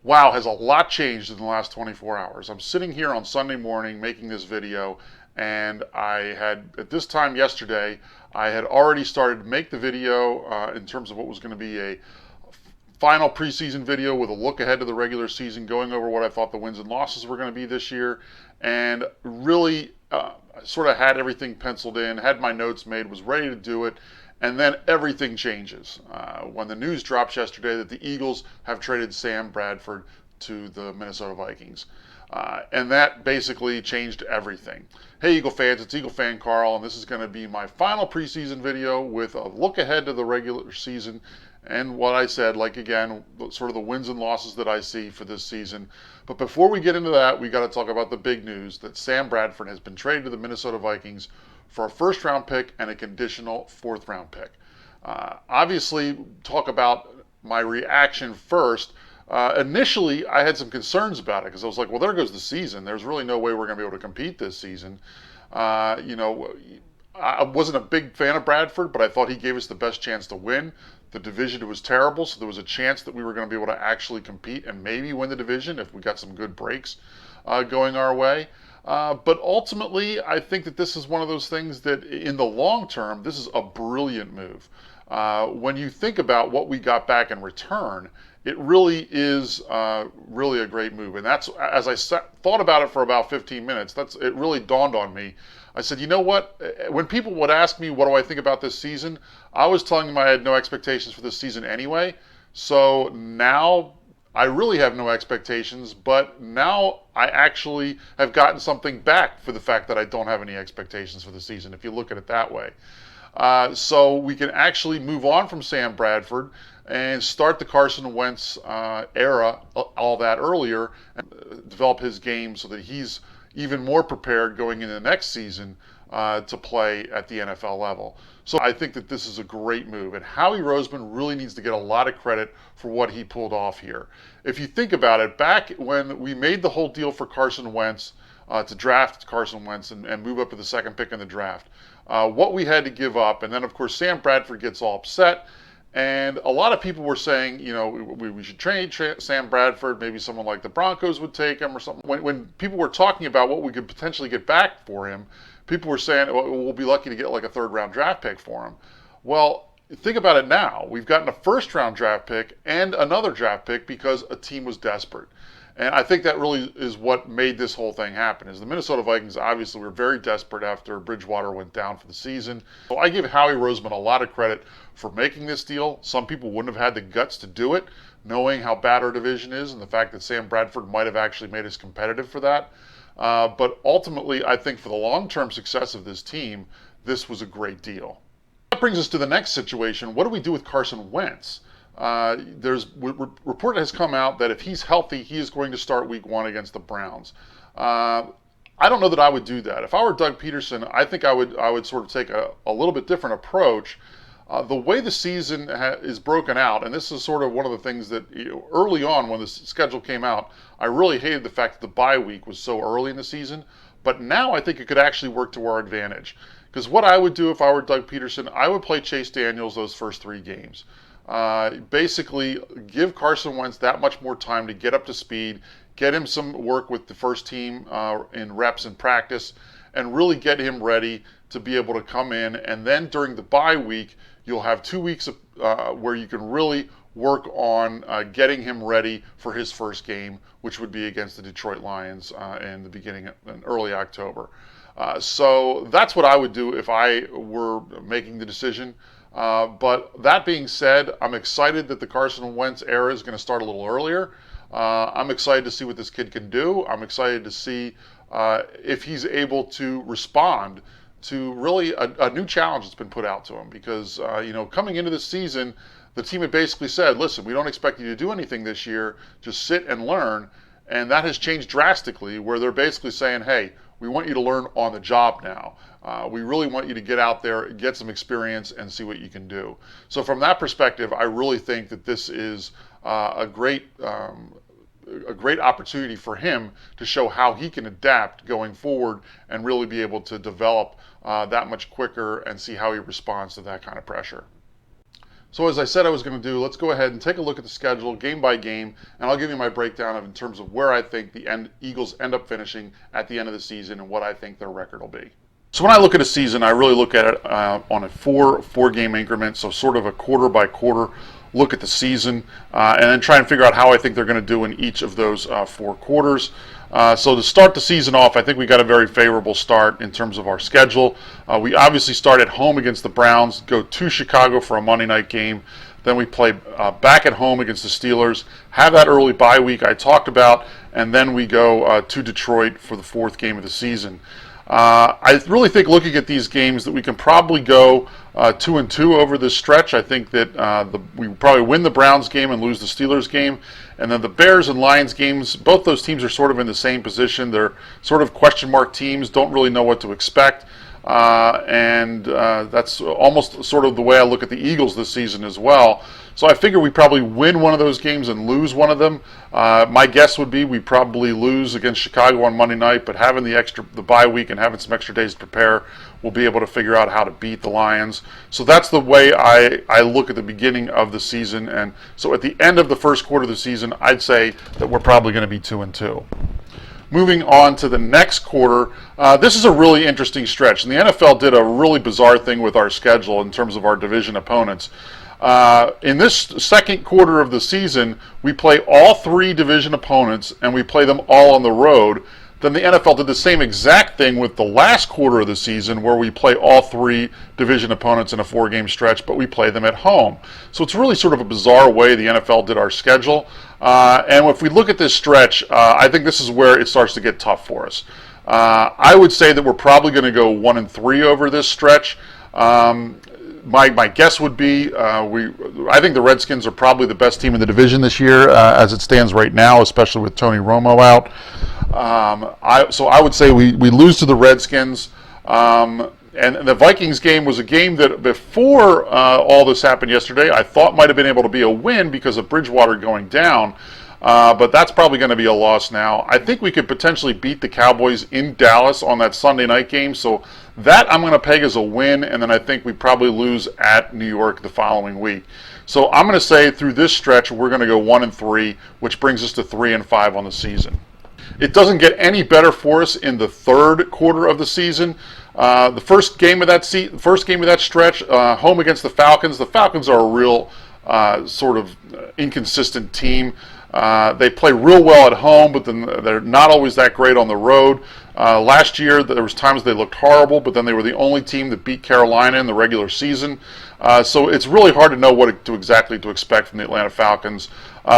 Wow, has a lot changed in the last 24 hours. I'm sitting here on Sunday morning making this video, and at this time yesterday, I had already started to make the video in terms of what was going to be a final preseason video with a look ahead to the regular season, going over what I thought the wins and losses were going to be this year, and really sort of had everything penciled in, had my notes made, was ready to do it. And then everything changes when the news drops yesterday that the Eagles have traded Sam Bradford to the Minnesota Vikings. And that basically changed everything. Hey Eagle fans, it's EaglefanKarl, and this is going to be my final preseason video with a look ahead to the regular season and what I said, like again, sort of the wins and losses that I see for this season. But before we get into that, we got to talk about the big news that Sam Bradford has been traded to the Minnesota Vikings for a first-round pick and a conditional fourth-round pick. Obviously, talk about my reaction first. Initially, I had some concerns about it because I was like, well, there goes the season. There's really no way we're going to be able to compete this season. I wasn't a big fan of Bradford, but I thought he gave us the best chance to win. The division was terrible, so there was a chance that we were going to be able to actually compete and maybe win the division if we got some good breaks going our way. But ultimately, I think that this is one of those things that in the long term, this is a brilliant move. When you think about what we got back in return, it really is really a great move. And that's, as I thought about it for about 15 minutes, it really dawned on me. I said, you know what? When people would ask me, what do I think about this season? I was telling them I had no expectations for this season anyway. So now I really have no expectations, but now I actually have gotten something back for the fact that I don't have any expectations for the season, if you look at it that way. So we can actually move on from Sam Bradford and start the Carson Wentz era all that earlier and develop his game so that he's even more prepared going into the next season to play at the NFL level. So I think that this is a great move, and Howie Roseman really needs to get a lot of credit for what he pulled off here. If you think about it, back when we made the whole deal for Carson Wentz, to draft Carson Wentz and move up to the second pick in the draft, what we had to give up, and then of course Sam Bradford gets all upset, and a lot of people were saying, we should trade Sam Bradford, maybe someone like the Broncos would take him or something. When people were talking about what we could potentially get back for him, people were saying, well, we'll be lucky to get like a third-round draft pick for him. Well, think about it now. We've gotten a first-round draft pick and another draft pick because a team was desperate. And I think that really is what made this whole thing happen, is the Minnesota Vikings obviously were very desperate after Bridgewater went down for the season. So I give Howie Roseman a lot of credit for making this deal. Some people wouldn't have had the guts to do it, knowing how bad our division is and the fact that Sam Bradford might have actually made us competitive for that. But ultimately, I think for the long-term success of this team, this was a great deal. That brings us to the next situation. What do we do with Carson Wentz? Report has come out that if he's healthy, he is going to start week 1 against the Browns. I don't know that I would do that. If I were Doug Peterson, I think I would sort of take a little bit different approach. The way the season is broken out, and this is sort of one of the things that early on when the schedule came out, I really hated the fact that the bye week was so early in the season. But now I think it could actually work to our advantage. Because what I would do if I were Doug Peterson, I would play Chase Daniels those first 3 games. Basically give Carson Wentz that much more time to get up to speed, get him some work with the first team in reps and practice, and really get him ready to be able to come in. And then during the bye week, you'll have 2 weeks where you can really work on getting him ready for his first game, which would be against the Detroit Lions in early October. So that's what I would do if I were making the decision. But that being said, I'm excited that the Carson Wentz era is going to start a little earlier. I'm excited to see what this kid can do. I'm excited to see if he's able to respond to really a new challenge that's been put out to him. Because, coming into this season, the team had basically said, listen, we don't expect you to do anything this year. Just sit and learn. And that has changed drastically, where they're basically saying, hey, we want you to learn on the job now. We really want you to get out there, get some experience, and see what you can do. So from that perspective, I really think that this is a great opportunity for him to show how he can adapt going forward and really be able to develop that much quicker and see how he responds to that kind of pressure. So as I said I was going to do, let's go ahead and take a look at the schedule game by game, and I'll give you my breakdown in terms of where I think the Eagles end up finishing at the end of the season and what I think their record will be. So when I look at a season, I really look at it on a four-game increment, so sort of a quarter by quarter look at the season, and then try and figure out how I think they're going to do in each of those 4 quarters. So to start the season off, I think we got a very favorable start in terms of our schedule. We obviously start at home against the Browns, go to Chicago for a Monday night game. Then we play back at home against the Steelers, have that early bye week I talked about, and then we go to Detroit for the 4th game of the season. I really think looking at these games that we can probably go 2-2 over this stretch. I think that we probably win the Browns game and lose the Steelers game. And then the Bears and Lions games, both those teams are sort of in the same position. They're sort of question mark teams, don't really know what to expect. And that's almost sort of the way I look at the Eagles this season as well. So I figure we probably win one of those games and lose one of them. My guess would be we probably lose against Chicago on Monday night, but having the bye week and having some extra days to prepare, we'll be able to figure out how to beat the Lions. So that's the way I look at the beginning of the season. And so at the end of the first quarter of the season, I'd say that we're probably going to be 2-2. Moving on to the next quarter, this is a really interesting stretch. And the NFL did a really bizarre thing with our schedule in terms of our division opponents. In this second quarter of the season, we play all 3 division opponents, and we play them all on the road. Then the NFL did the same exact thing with the last quarter of the season, where we play all 3 division opponents in a 4-game stretch, but we play them at home. So it's really sort of a bizarre way the NFL did our schedule. And if we look at this stretch, I think this is where it starts to get tough for us. I would say that we're probably going to go 1-3 over this stretch. My guess would be I think the Redskins are probably the best team in the division this year as it stands right now, especially with Tony Romo out. So I would say we lose to the Redskins. And the Vikings game was a game that before all this happened yesterday, I thought might have been able to be a win because of Bridgewater going down. But that's probably going to be a loss now. I think we could potentially beat the Cowboys in Dallas on that Sunday night game. So that I'm going to peg as a win, and then I think we probably lose at New York the following week. So I'm going to say through this stretch, we're going to go 1-3, which brings us to 3-5 on the season. It doesn't get any better for us in the third quarter of the season. The first game of that stretch, home against the Falcons. The Falcons are a real sort of inconsistent team. They play real well at home, but then they're not always that great on the road. Last year, there was times they looked horrible, but then they were the only team that beat Carolina in the regular season. So it's really hard to know what exactly to expect from the Atlanta Falcons.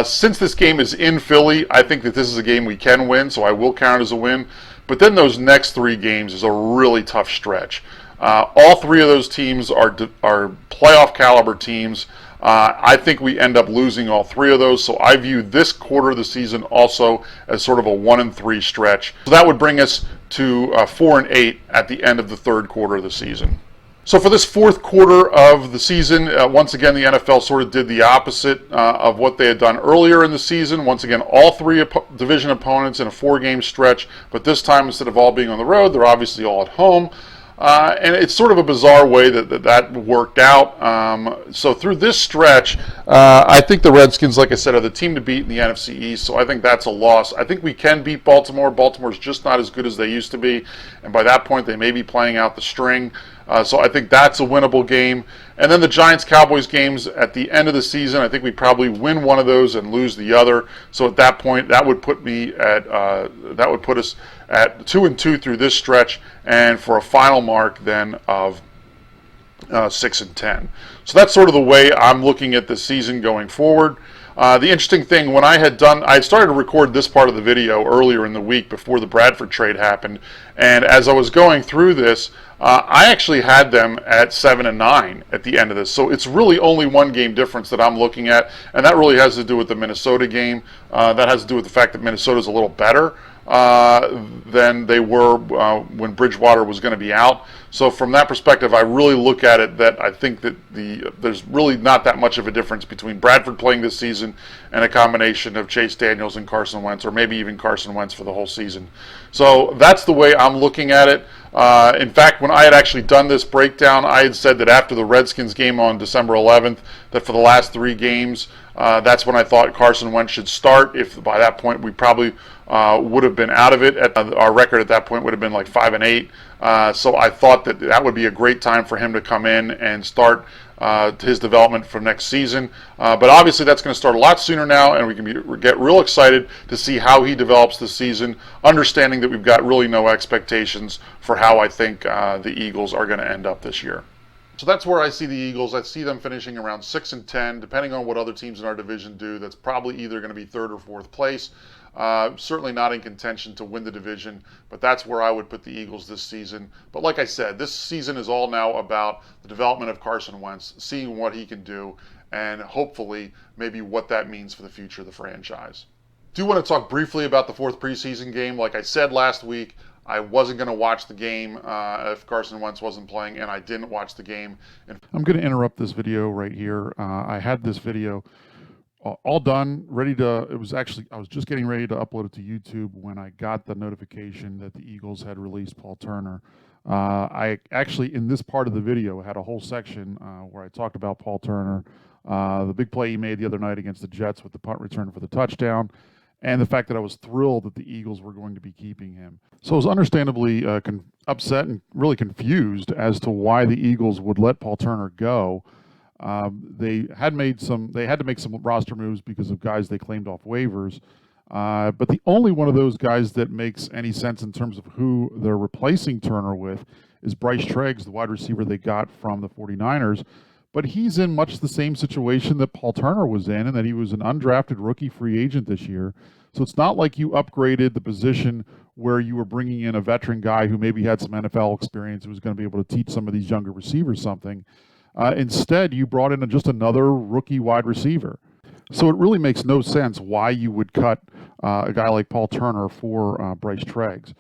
Since this game is in Philly, I think that this is a game we can win, so I will count it as a win. But then those next 3 games is a really tough stretch. All 3 of those teams are playoff caliber teams. I think we end up losing all 3 of those, so I view this quarter of the season also as sort of a 1-3 stretch. So that would bring us to 4-8 at the end of the third quarter of the season. So for this 4th quarter of the season, once again, the NFL sort of did the opposite of what they had done earlier in the season. Once again, all 3 division opponents in a 4-game stretch, but this time, instead of all being on the road, they're obviously all at home. And it's sort of a bizarre way that worked out. So through this stretch, I think the Redskins, like I said, are the team to beat in the NFC East. So I think that's a loss. I think we can beat Baltimore. Baltimore's just not as good as they used to be. And by that point, they may be playing out the string. So I think that's a winnable game. And then the Giants-Cowboys games at the end of the season, I think we probably win one of those and lose the other. So at that point, that would put us at 2-2 through this stretch, and for a final mark then of 6-10. So that's sort of the way I'm looking at the season going forward. The interesting thing, when I had started to record this part of the video earlier in the week before the Bradford trade happened, and as I was going through this, I actually had them at 7-9 at the end of this. So it's really only 1 game difference that I'm looking at, and that really has to do with the Minnesota game. That has to do with the fact that Minnesota's a little better. than they were when Bridgewater was going to be out. So from that perspective, I really look at it that I think that there's really not that much of a difference between Bradford playing this season and a combination of Chase Daniels and Carson Wentz, or maybe even Carson Wentz for the whole season. So that's the way I'm looking at it. In fact, when I had actually done this breakdown, I had said that after the Redskins game on December 11th, that for the last 3 games, that's when I thought Carson Wentz should start. If by that point we probably would have been out of it. Our record at that point would have been like 5-8. So I thought that would be a great time for him to come in and start his development for next season. But obviously that's going to start a lot sooner now, and we can get real excited to see how he develops this season, understanding that we've got really no expectations for how I think the Eagles are going to end up this year. So that's where I see the Eagles. I see them finishing around 6-10, depending on what other teams in our division do. That's probably either going to be 3rd or 4th place. Certainly not in contention to win the division, but that's where I would put the Eagles this season. But like I said, this season is all now about the development of Carson Wentz, seeing what he can do, and hopefully maybe what that means for the future of the franchise. Do want to talk briefly about the 4th preseason game. Like I said last week, I wasn't going to watch the game if Carson Wentz wasn't playing, and I didn't watch the game. And I'm going to interrupt this video right here. I had this video all done, ready to, I was just getting ready to upload it to YouTube when I got the notification that the Eagles had released Paul Turner. I actually, in this part of the video, had a whole section where I talked about Paul Turner, the big play he made the other night against the Jets with the punt return for the touchdown, and the fact that I was thrilled that the Eagles were going to be keeping him. So I was understandably upset and really confused as to why the Eagles would let Paul Turner go. They had to make some roster moves because of guys they claimed off waivers. But the only one of those guys that makes any sense in terms of who they're replacing Turner with is Bryce Treggs, the wide receiver they got from the 49ers. But he's in much the same situation that Paul Turner was in that he was an undrafted rookie free agent this year. So it's not like you upgraded the position where you were bringing in a veteran guy who maybe had some NFL experience who was going to be able to teach some of these younger receivers something. Instead, you brought in just another rookie wide receiver. So it really makes no sense why you would cut a guy like Paul Turner for Bryce Treggs.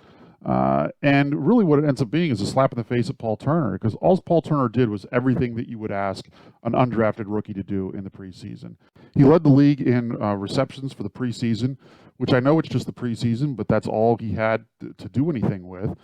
And really what it ends up being is a slap in the face of Paul Turner, because all Paul Turner did was everything that you would ask an undrafted rookie to do in the preseason. He led the league in receptions for the preseason, which I know it's just the preseason, but that's all he had to do anything with.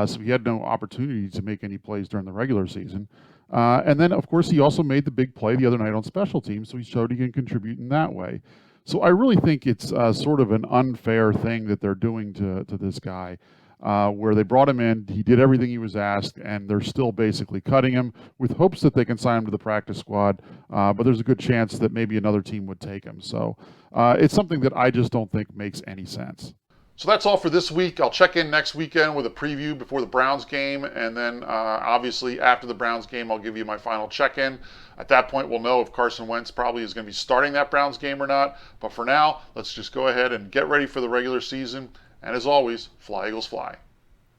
So he had no opportunity to make any plays during the regular season. And then, of course, he also made the big play the other night on special teams, so he showed he can contribute in that way. So I really think it's sort of an unfair thing that they're doing to this guy, where they brought him in, he did everything he was asked, and they're still basically cutting him with hopes that they can sign him to the practice squad, but there's a good chance that maybe another team would take him. So it's something that I just don't think makes any sense. So that's all for this week. I'll check in next weekend with a preview before the Browns game, and then obviously after the Browns game, I'll give you my final check-in. At that point, we'll know if Carson Wentz probably is going to be starting that Browns game or not. But for now, let's just go ahead and get ready for the regular season. And as always, fly Eagles fly.